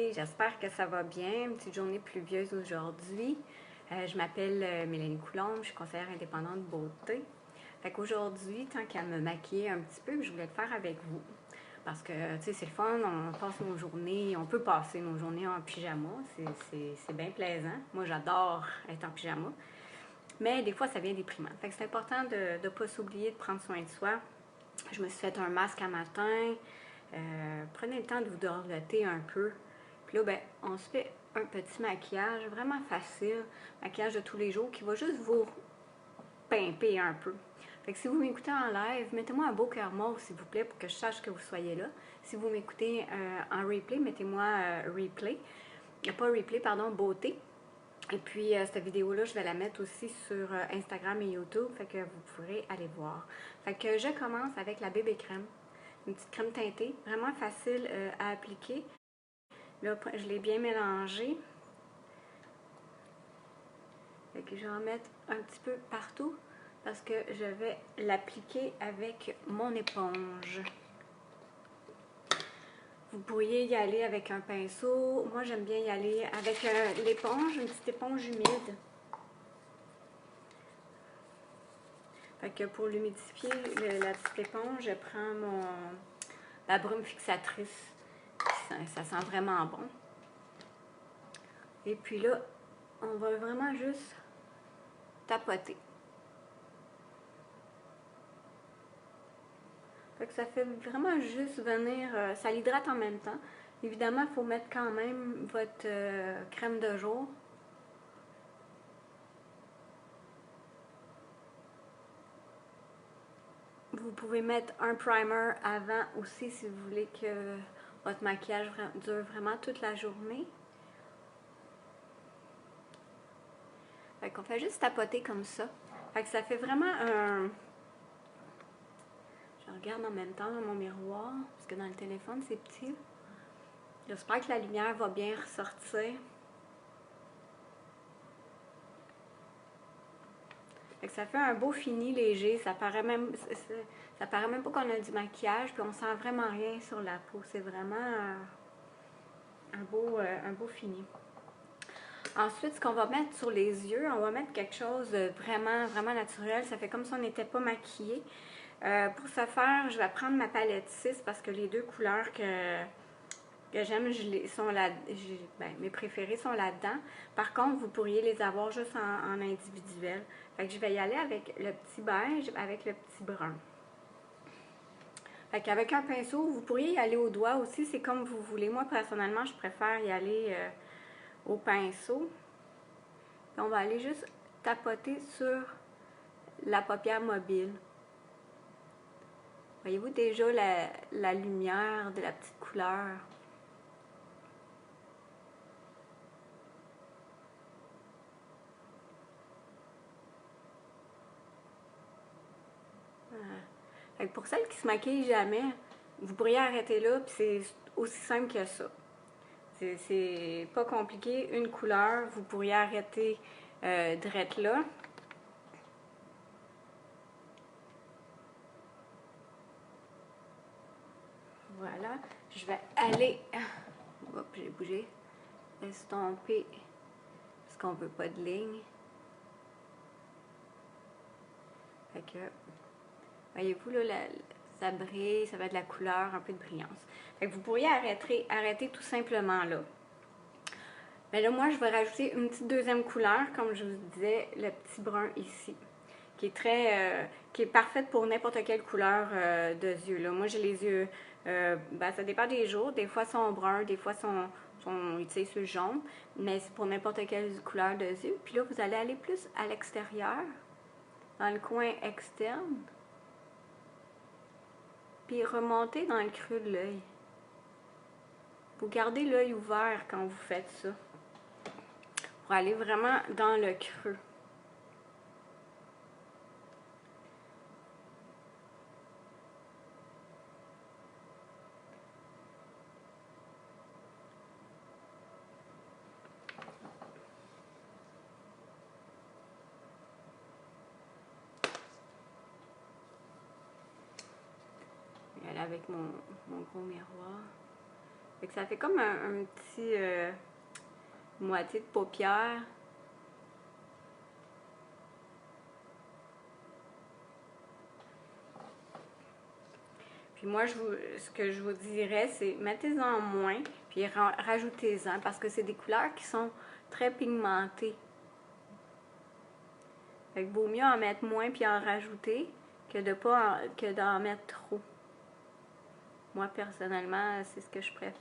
journée, j'espère que ça va bien. Une petite journée pluvieuse aujourd'hui. Je m'appelle Mélanie Coulombe, je suis conseillère indépendante de beauté. Fait qu'aujourd'hui, tant qu'à me maquiller un petit peu, je voulais le faire avec vous. Parce que, tu sais, c'est le fun, on passe nos journées, on peut passer nos journées en pyjama, c'est bien plaisant. Moi, j'adore être en pyjama. Mais des fois, ça devient déprimant. Fait que c'est important de ne pas s'oublier de prendre soin de soi. Je me suis fait un masque à matin. Prenez le temps de vous dorloter un peu. Puis là, ben, on se fait un petit maquillage vraiment facile. Maquillage de tous les jours qui va juste vous pimper un peu. Fait que si vous m'écoutez en live, mettez-moi un beau cœur mauve, s'il vous plaît, pour que je sache que vous soyez là. Si vous m'écoutez en replay, mettez-moi replay. Pas replay, pardon, beauté. Et puis, cette vidéo-là, je vais la mettre aussi sur Instagram et YouTube, fait que vous pourrez aller voir. Fait que je commence avec la bébé crème. Une petite crème teintée, vraiment facile à appliquer. Là, je l'ai bien mélangé. Fait que je vais en mettre un petit peu partout parce que je vais l'appliquer avec mon éponge. Vous pourriez y aller avec un pinceau. Moi, j'aime bien y aller avec l'éponge, une petite éponge humide. Fait que pour l'humidifier, la petite éponge, je prends la brume fixatrice. Ça sent vraiment bon. Et puis là, on va vraiment juste tapoter. Fait que ça fait vraiment juste venir, ça l'hydrate en même temps. Évidemment, il faut mettre quand même votre crème de jour. Vous pouvez mettre un primer avant aussi si vous voulez que votre maquillage dure vraiment toute la journée. Fait qu'on fait juste tapoter comme ça. Fait que ça fait vraiment un... Je regarde en même temps dans mon miroir, parce que dans le téléphone, c'est petit. J'espère que la lumière va bien ressortir. Fait que ça fait un beau fini léger, ça paraît même pas qu'on a du maquillage, puis on sent vraiment rien sur la peau. C'est vraiment un beau fini. Ensuite, ce qu'on va mettre sur les yeux, on va mettre quelque chose de vraiment naturel. Ça fait comme si on n'était pas maquillé. Pour ce faire, je vais prendre ma palette 6 parce que les deux couleurs que j'aime, mes préférés sont là-dedans. Par contre, vous pourriez les avoir juste en individuel. Fait que je vais y aller avec le petit beige, avec le petit brun. Fait qu'avec un pinceau, vous pourriez y aller au doigt aussi, c'est comme vous voulez. Moi, personnellement, je préfère y aller au pinceau. Puis on va aller juste tapoter sur la paupière mobile. Voyez-vous déjà la lumière de la petite couleur? Fait que pour celles qui se maquillent jamais, vous pourriez arrêter là, puis c'est aussi simple que ça. C'est pas compliqué, une couleur, vous pourriez arrêter direct là. Voilà, je vais aller, hop, j'ai bougé, estomper, parce qu'on veut pas de ligne. Fait que, voyez-vous là, ça brille, ça va être de la couleur, un peu de brillance. Fait que vous pourriez arrêter tout simplement là. Mais là, moi, je vais rajouter une petite deuxième couleur, comme je vous disais, le petit brun ici, qui est parfaite pour n'importe quelle couleur de yeux. Là. Moi, j'ai les yeux, ça dépend des jours. Des fois, ils sont bruns, des fois, sont utilisés sur le jaune, mais c'est pour n'importe quelle couleur de yeux. Puis là, vous allez aller plus à l'extérieur, dans le coin externe, puis remonter dans le creux de l'œil. Vous gardez l'œil ouvert quand vous faites ça, pour aller vraiment dans le creux. Je vais aller avec mon gros miroir. Fait que ça fait comme un petit moitié de paupière. Puis moi, ce que je vous dirais, c'est mettez-en moins, puis rajoutez-en, parce que c'est des couleurs qui sont très pigmentées. Fait que vaut mieux en mettre moins puis en rajouter que d'en mettre trop. Moi, personnellement, c'est ce que je préfère.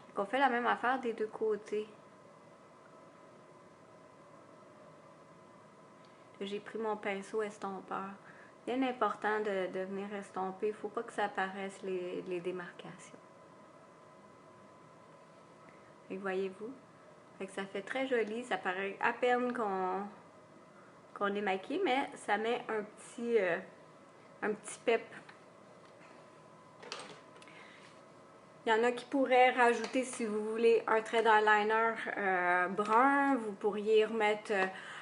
Fait qu'on fait la même affaire des deux côtés. J'ai pris mon pinceau estompeur. Bien important de venir estomper. Il ne faut pas que ça apparaisse les démarcations. Fait que voyez-vous? Fait que ça fait très joli. Ça paraît à peine qu'on est maquillé, mais ça met un petit pep. Il y en a qui pourraient rajouter, si vous voulez, un trait d'eyeliner brun. Vous pourriez remettre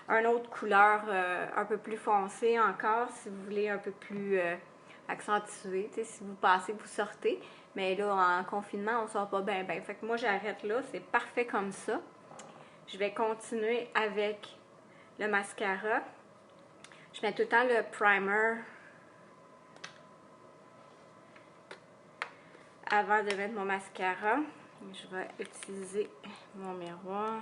une autre couleur un peu plus foncée encore, si vous voulez un peu plus accentué. Si vous passez, vous sortez. Mais là, en confinement, on ne sort pas bien. Fait que moi, j'arrête là. C'est parfait comme ça. Je vais continuer avec le mascara. Je mets tout le temps le primer avant de mettre mon mascara. Je vais utiliser mon miroir.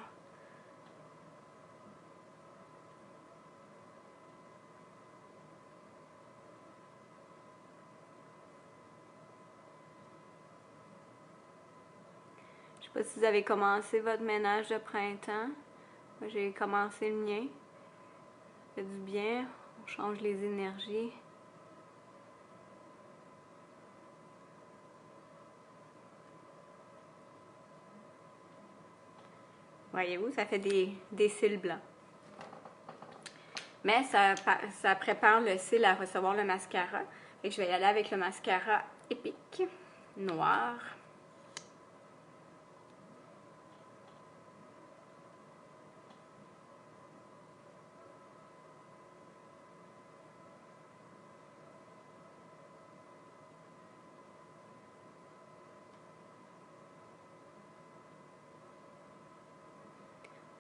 Je ne sais pas si vous avez commencé votre ménage de printemps. Moi, j'ai commencé le mien. Ça fait du bien. On change les énergies. Voyez-vous, ça fait des cils blancs. Mais ça prépare le cil à recevoir le mascara. Et je vais y aller avec le mascara Epic noir.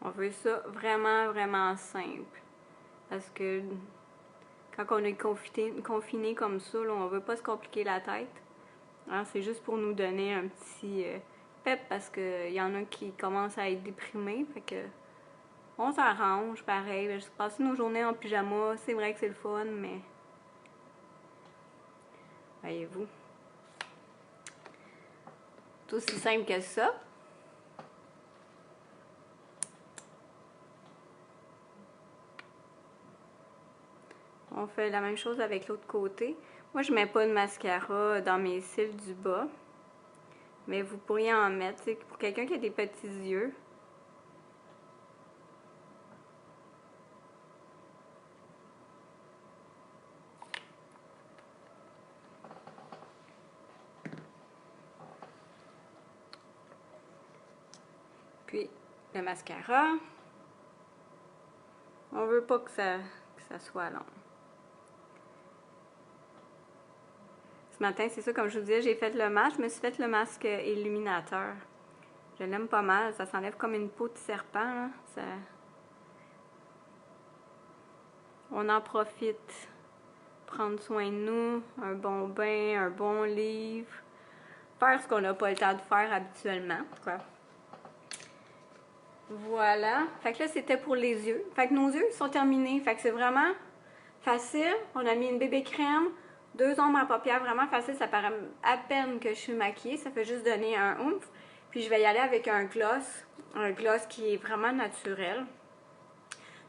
On veut ça vraiment, vraiment simple. Parce que quand on est confiné comme ça, là, on ne veut pas se compliquer la tête. C'est juste pour nous donner un petit pep parce qu'il y en a qui commencent à être déprimés. Fait que on s'arrange pareil. Je passe nos journées en pyjama. C'est vrai que c'est le fun, mais voyez-vous. C'est aussi simple que ça. On fait la même chose avec l'autre côté. Moi, je mets pas de mascara dans mes cils du bas. Mais vous pourriez en mettre. Pour quelqu'un qui a des petits yeux. Puis, le mascara. On veut pas que ça soit long. Ce matin, c'est ça, comme je vous disais, j'ai fait le masque. Je me suis fait le masque illuminateur. Je l'aime pas mal. Ça s'enlève comme une peau de serpent. Hein. On en profite. Prendre soin de nous. Un bon bain, un bon livre. Faire ce qu'on n'a pas le temps de faire habituellement. Quoi. Voilà. Fait que là, c'était pour les yeux. Fait que nos yeux sont terminés. Fait que c'est vraiment facile. On a mis une bébé crème. 2 ombres à paupières, vraiment facile. Ça paraît à peine que je suis maquillée. Ça fait juste donner un oomph. Puis je vais y aller avec un gloss. Un gloss qui est vraiment naturel.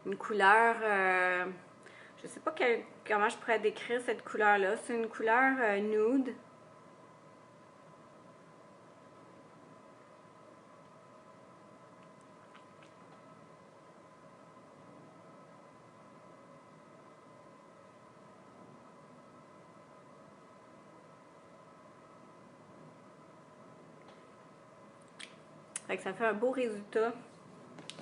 Une couleur... je sais pas comment je pourrais décrire cette couleur-là. C'est une couleur nude. Fait que ça fait un beau résultat,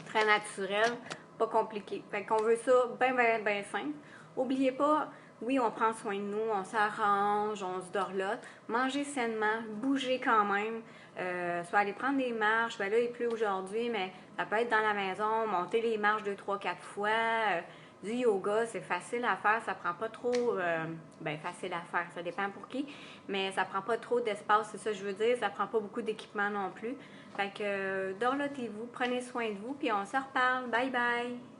très naturel, pas compliqué. Fait qu'on veut ça bien simple. N'oubliez pas, oui, on prend soin de nous, on s'arrange, on se dorlote. Mangez sainement, bougez quand même. soit aller prendre des marches. Ben là, il pleut aujourd'hui, mais ça peut être dans la maison, monter les marches 2, 3, 4 fois. Du yoga, c'est facile à faire, ça prend pas trop, ben facile à faire, ça dépend pour qui, mais ça prend pas trop d'espace, c'est ça que je veux dire, ça prend pas beaucoup d'équipement non plus. Fait que, dorlotez-vous, prenez soin de vous, puis on se reparle. Bye bye!